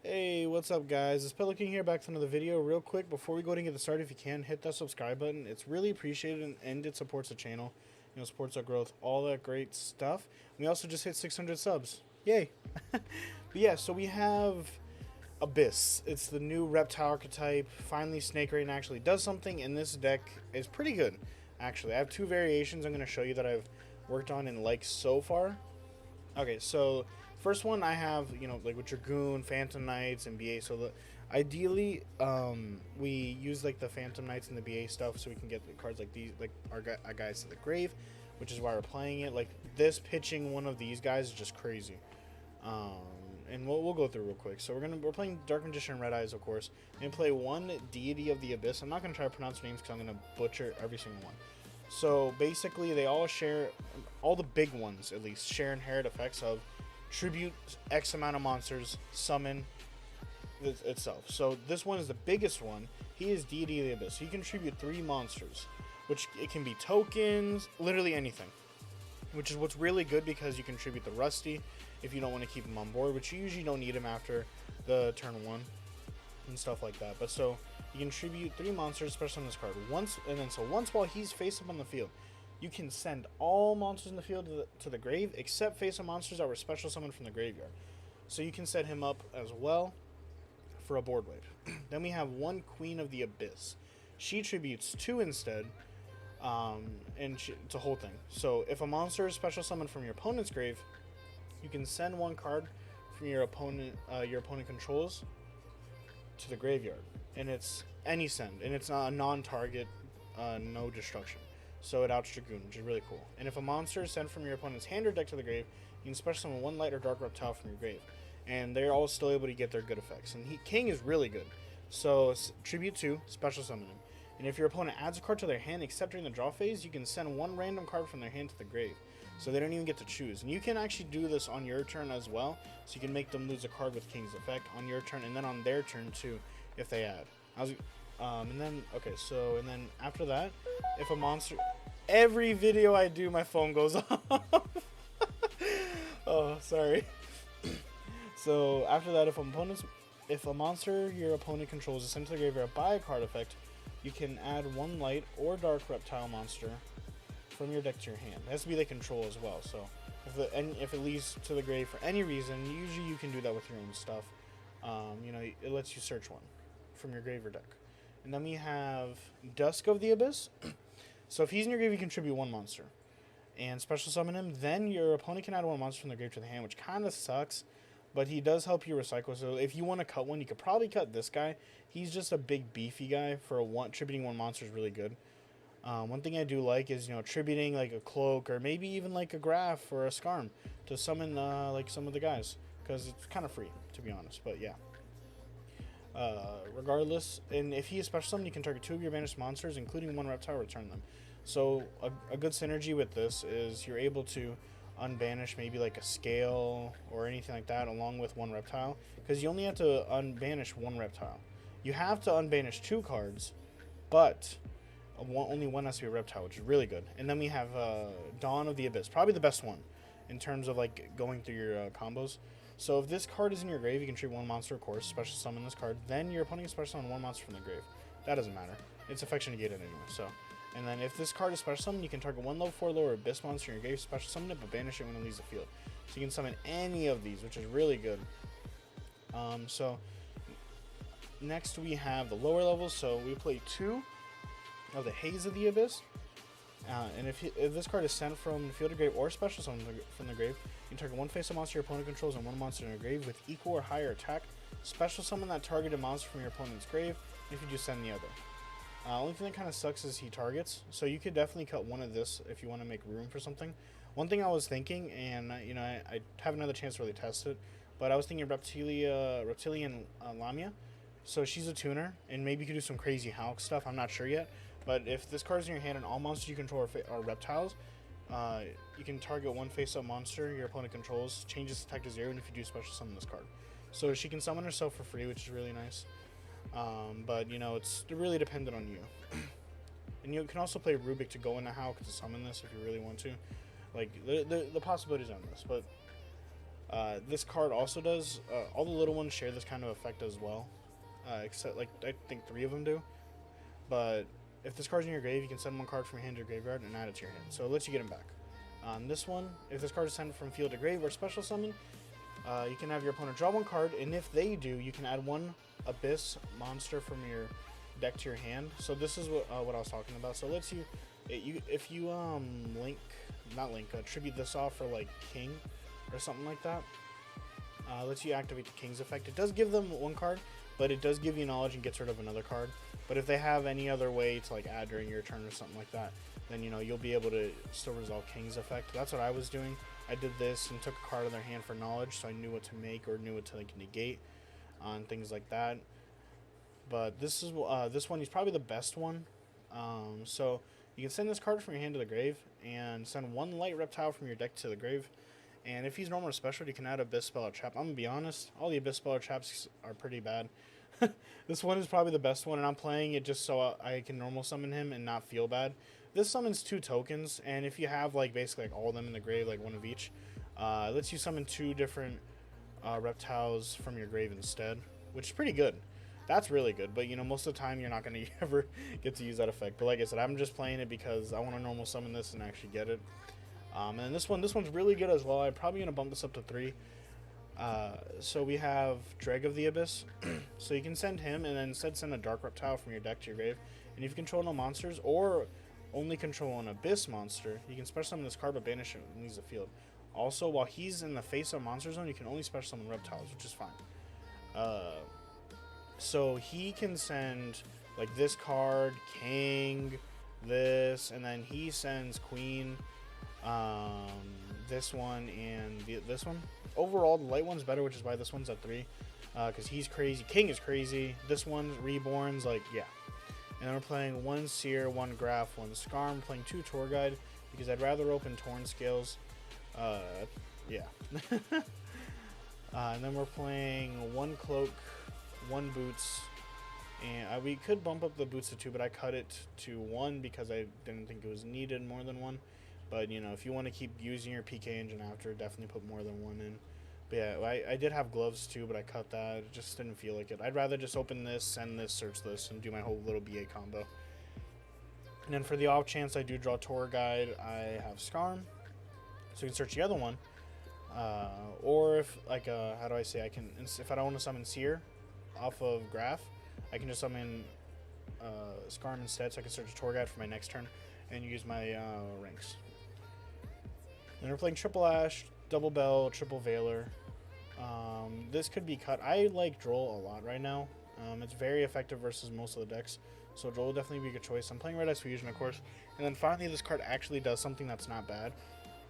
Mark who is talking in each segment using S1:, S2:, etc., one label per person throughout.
S1: Hey, what's up guys? It's Pillow King here, back to another video. Real quick, before we go ahead and get started, if you can, hit that subscribe button. It's really appreciated and it supports the channel. You know, supports our growth, all that great stuff. We also just hit 600 subs. Yay! But yeah, so we have Abhyss. It's the new Reptile archetype. Finally, Snake Rain actually does something, and this deck is pretty good, actually. I have two variations I'm going to show you that I've worked on and liked so far. Okay, so first one I have, like with Dragoon, Phantom Knights, and BA. So ideally, we use like the Phantom Knights and the BA stuff so we can get the cards like these, like our guys to the grave, which is why we're playing it. Like this pitching one of these guys is just crazy. And we'll go through real quick. So we're playing Dark Magician and Red Eyes, of course, and play one Deity of the Abyss. I'm not gonna try to pronounce names because I'm gonna butcher every single one. So basically, they all share, all the big ones at least, share inherent effects of tribute X amount of monsters, summon itself. So this one is the biggest one. He is Deity of the Abyss. So he can tribute 3 monsters, which it can be tokens, literally anything. Which is what's really good because you can tribute the Rusty if you don't want to keep him on board, which you usually don't need him after the turn 1 and stuff like that. But so you can tribute 3 monsters, especially on this card. Once while he's face up on the field, you can send all monsters in the field to the grave, except face up monsters that were special summoned from the graveyard. So you can set him up as well for a board wipe. Then we have one Queen of the Abyss. She tributes 2 instead, and it's a whole thing. So if a monster is special summoned from your opponent's grave, you can send 1 card from your opponent controls to the graveyard, and it's any send, and it's not a non-target, no destruction. So it outs Dragoon, which is really cool. And if a monster is sent from your opponent's hand or deck to the grave, you can special summon 1 light or dark reptile from your grave, and they're all still able to get their good effects. And King is really good. So tribute 2, special summon him. And if your opponent adds a card to their hand except during the draw phase, you can send 1 random card from their hand to the grave. So they don't even get to choose. And you can actually do this on your turn as well. So you can make them lose a card with King's effect on your turn, and then on their turn too, if they add. And then after that, if a monster, every video I do, my phone goes off. Oh, sorry. So after that, if a monster your opponent controls is sent to the graveyard by a card effect, you can add 1 light or dark reptile monster from your deck to your hand. It has to be they control as well. So if it leads to the grave for any reason, usually you can do that with your own stuff. It lets you search one from your grave or deck. And then we have Dusk of the Abyss. So if he's in your grave, you contribute 1 monster and special summon him. Then your opponent can add 1 monster from the grave to the hand, which kind of sucks, but he does help you recycle. So if you want to cut one, you could probably cut this guy. He's just a big beefy guy. For tributing 1 monster is really good. One thing I do like is, tributing like a Cloak or maybe even like a Graph or a Skarm to summon like some of the guys, because it's kind of free, to be honest. But yeah. Regardless, and if he is special summoned, you can target 2 of your banished monsters, including 1 reptile, return them. So a good synergy with this is you're able to unbanish maybe like a Scale or anything like that along with 1 reptile, because you only have to unbanish 1 reptile. You have to unbanish 2 cards, but only 1 has to be a reptile, which is really good. And then we have Dawn of the Abyss, probably the best one in terms of like going through your combos. So if this card is in your grave, you can treat 1 monster, of course, special summon this card. Then your opponent can special summon 1 monster from the grave. That doesn't matter. It's effect negated anyway. So, and then if this card is special summoned, you can target 1 level 4 lower Abyss monster in your grave, special summon it, but banish it when it leaves the field. So you can summon any of these, which is really good. So next we have the lower levels. So we play 2 of the Haze of the Abyss. And if this card is sent from the field to grave or special summon from the grave, you can target 1 face-up monster your opponent controls and 1 monster in your grave with equal or higher attack. Special summon that targeted monster from your opponent's grave if you just send the other. Only thing that kind of sucks is he targets, so you could definitely cut 1 of this if you want to make room for something. One thing I was thinking, and I have another chance to really test it, but I was thinking Reptilian Lamia. So she's a tuner, and maybe you could do some crazy Hulk stuff. I'm not sure yet. But if this card's in your hand and all monsters you control are reptiles, you can target 1 face-up monster your opponent controls, change its attack to 0, and if you do, special summon this card. So she can summon herself for free, which is really nice. But, it's really dependent on you. And you can also play Rubik to go into Hulk to summon this if you really want to. Like, the possibilities on this. But This card also does, all the little ones share this kind of effect as well, except like I think 3 of them do. But if this card's in your grave, you can send 1 card from your hand to your graveyard and add it to your hand, so it lets you get them back. On this one, if this card is sent from field to grave or special summon, you can have your opponent draw 1 card, and if they do, you can add 1 Abhyss monster from your deck to your hand. So this is what I was talking about. So it lets you, if you tribute this off for like King or something like that, lets you activate the King's effect. It does give them 1 card, but it does give you knowledge and gets rid of another card. But if they have any other way to like add during your turn or something like that, then you'll be able to still resolve King's effect. That's what I was doing. I did this and took a card in their hand for knowledge, so I knew what to make or knew what to like negate on things like that. But this one is probably the best one. So you can send this card from your hand to the grave and send 1 light reptile from your deck to the grave. And if he's normal or special, you can add Abhyss spell or trap. I'm gonna be honest, all the Abhyss spell or traps are pretty bad. This one is probably the best one, and I'm playing it just so I can normal summon him and not feel bad. This summons 2 tokens, and if you have like basically like all of them in the grave, like 1 of each, it lets you summon 2 different reptiles from your grave instead, which is pretty good. That's really good, but most of the time you're not going to ever get to use that effect. But like I said, I'm just playing it because I want to normal summon this and actually get it. And this one's really good as well. I'm probably going to bump this up to 3. So we have Dreg of the Abhyss. So you can send him and then instead send a Dark Reptile from your deck to your grave. And if you control no monsters or only control an Abhyss monster, you can special summon this card but banish it when he's the field. Also, while he's in the face of monster zone, you can only special summon reptiles, which is fine. So he can send like this card, King, this, and then he sends Queen, this one, and this one. Overall, the light one's better, which is why this one's at 3, because he's crazy. King is crazy. This one's Reborn's, like, yeah. And then we're playing 1 Seer, 1 Graph, 1 Scar. I'm playing 2 Tour Guide because I'd rather open Torn Scales. Yeah. And then we're playing 1 Cloak, 1 Boots. And we could bump up the Boots to 2, but I cut it to 1 because I didn't think it was needed more than 1. But, if you want to keep using your PK engine after, definitely put more than 1 in. But yeah, I did have gloves too, but I cut that. It just didn't feel like it. I'd rather just open this, send this, search this, and do my whole little BA combo. And then for the off chance I do draw Tour Guide, I have Scarm. So you can search the other one. Or if, like, how do I say, if I don't want to summon Seer off of Graph, I can just summon Scarm instead, so I can search a Tour Guide for my next turn and use my ranks. Then we're playing Triple Ash, Double Bell, Triple Veiler. This could be cut. I like Droll a lot right now. It's very effective versus most of the decks, so Droll will definitely be a good choice. I'm playing Red Ice Fusion, of course. And then finally, this card actually does something that's not bad.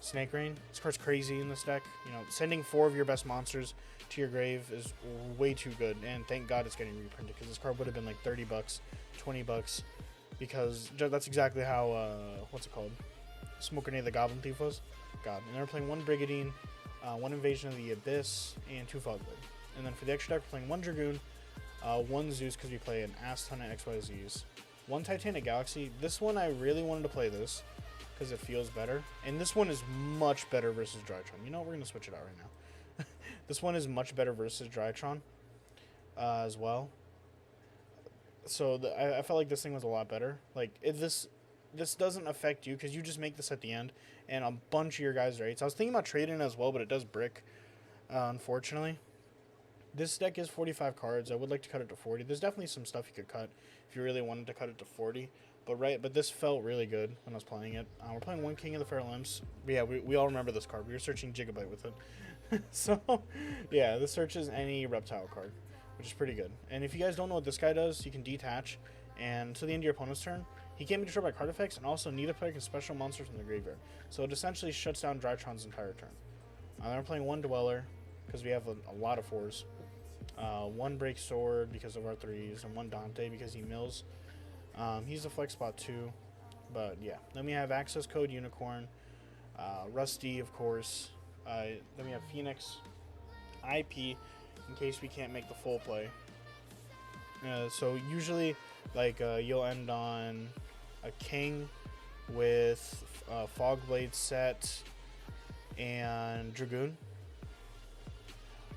S1: Snake Rain. This card's crazy in this deck. Sending 4 of your best monsters to your grave is way too good, and thank God it's getting reprinted, because this card would have been like 30 bucks, 20 bucks, because that's exactly how, what's it called? Smoke Grenade the Goblin Thief was. God. And then we're playing 1 Brigandine, 1 Invasion of the Abhyss, and 2 Fogblade. And then for the extra deck, we're playing 1 Dragoon, 1 Zeus, because we play an ass ton of XYZs, 1 Titanic Galaxy. This one, I really wanted to play this, because it feels better. And this one is much better versus Drytron. We're going to switch it out right now. This one is much better versus Drytron as well. So I felt like this thing was a lot better. Like, this doesn't affect you because you just make this at the end and a bunch of your guys' rates. I was thinking about trading it as well, but it does brick, unfortunately. This deck is 45 cards. I would like to cut it to 40. There's definitely some stuff you could cut if you really wanted to cut it to 40. But this felt really good when I was playing it. We're playing 1 King of the Feral Imps. But yeah, we all remember this card. We were searching Gigabyte with it. So, yeah, this searches any reptile card, which is pretty good. And if you guys don't know what this guy does, you can detach. And to the end of your opponent's turn, he can't be destroyed by card effects, and also neither player can special monsters from the graveyard. So it essentially shuts down Drytron's entire turn. Then we're playing 1 Dweller, because we have a lot of 4s. 1 Break Sword because of our 3s, and 1 Dante because he mills. He's a flex spot too, but yeah. Then we have Access Code Unicorn, Rusty, of course. Then we have Phoenix, IP, in case we can't make the full play. So usually, like, you'll end on a King with Fogblade set and Dragoon.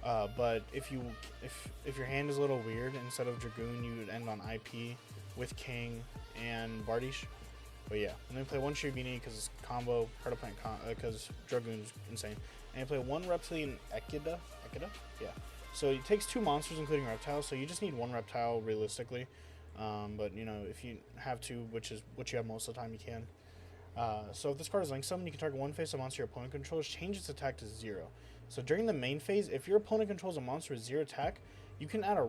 S1: But if your hand is a little weird, instead of Dragoon, you would end on IP with King and Bardish. But yeah, and then play one Shirogini because it's combo, card plant because Dragoon's insane. And you play one Reptilian Ekida? Yeah. So it takes 2 monsters, including Reptile, so you just need 1 Reptile realistically. But you know, if you have 2, which is what you have most of the time, you can. So if this card is Link Summon, you can target one face of monster your opponent controls, change its attack to 0. So during the main phase, if your opponent controls a monster with 0 attack, you can add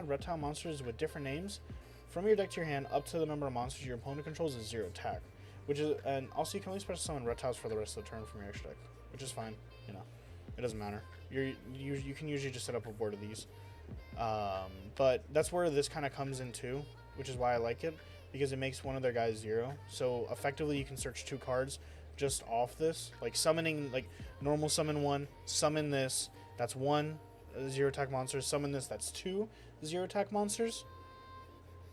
S1: reptile monsters with different names from your deck to your hand up to the number of monsters your opponent controls is 0 attack. And also you can only special summon reptiles for the rest of the turn from your extra deck, which is fine. You know, it doesn't matter. You can usually just set up a board of these. But that's where this kind of comes in too, which is why I like it, because it makes one of their guys 0. So effectively you can search 2 cards just off this, like summoning, like normal summon 1, summon this, that's 1 0 attack monsters, summon this, that's 2 0 attack monsters,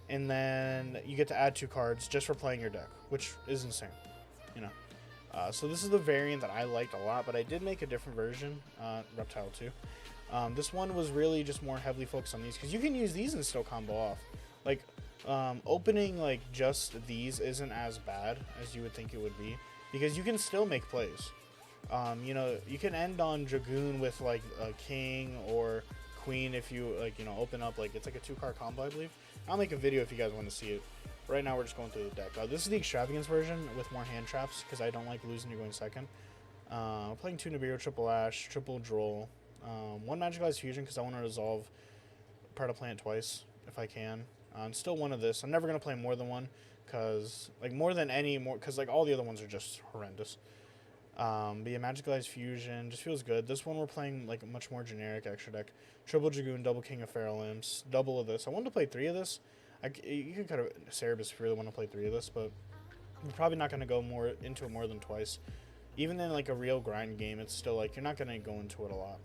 S1: and then you get to add 2 cards just for playing your deck, which is insane, you know. So this is the variant that I liked a lot, but I did make a different version, Reptile too. This one was really just more heavily focused on these, because you can use these and still combo off. Like, opening like just these isn't as bad as you would think it would be, because you can still make plays. You know, you can end on Dragoon with like a King or Queen if you like, you know, open up like it's like a 2-card combo, I believe. I'll make a video if you guys want to see it. Right now we're just going through the deck. This is the extravagance version with more hand traps, because I don't like losing to going second. Playing 2 Nibiru, triple Ash, triple Droll, 1 Magicalized Fusion because I want to resolve Part Plant twice if I can. And still 1 of this. I'm never gonna play more than 1, because like because like all the other ones are just horrendous. But yeah, Magicalized Fusion just feels good. This one we're playing like a much more generic extra deck. Triple Dragoon, double King of Feral Imps, double of this. I wanted to play 3 of this. You could cut a Cerebus if you really want to play 3 of this, but we're probably not going to go into it more than twice. Even in like a real grind game, it's still like you're not going to go into it a lot.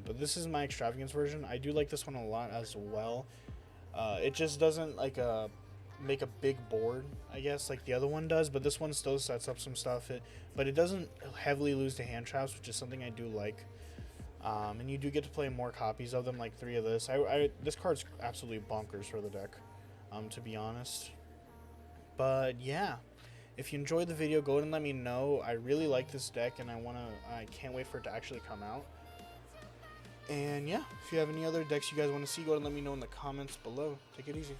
S1: But this is my extravagance version. I do like this one a lot as well. It just doesn't like make a big board, I guess, like the other one does, but this one still sets up some stuff. But it doesn't heavily lose to hand traps, which is something I do like. And you do get to play more copies of them, like 3 of this. This card's absolutely bonkers for the deck, to be honest. But yeah, if you enjoyed the video, go ahead and let me know. I really like this deck, and I can't wait for it to actually come out. And yeah, if you have any other decks you guys want to see, go ahead and let me know in the comments below. Take it easy.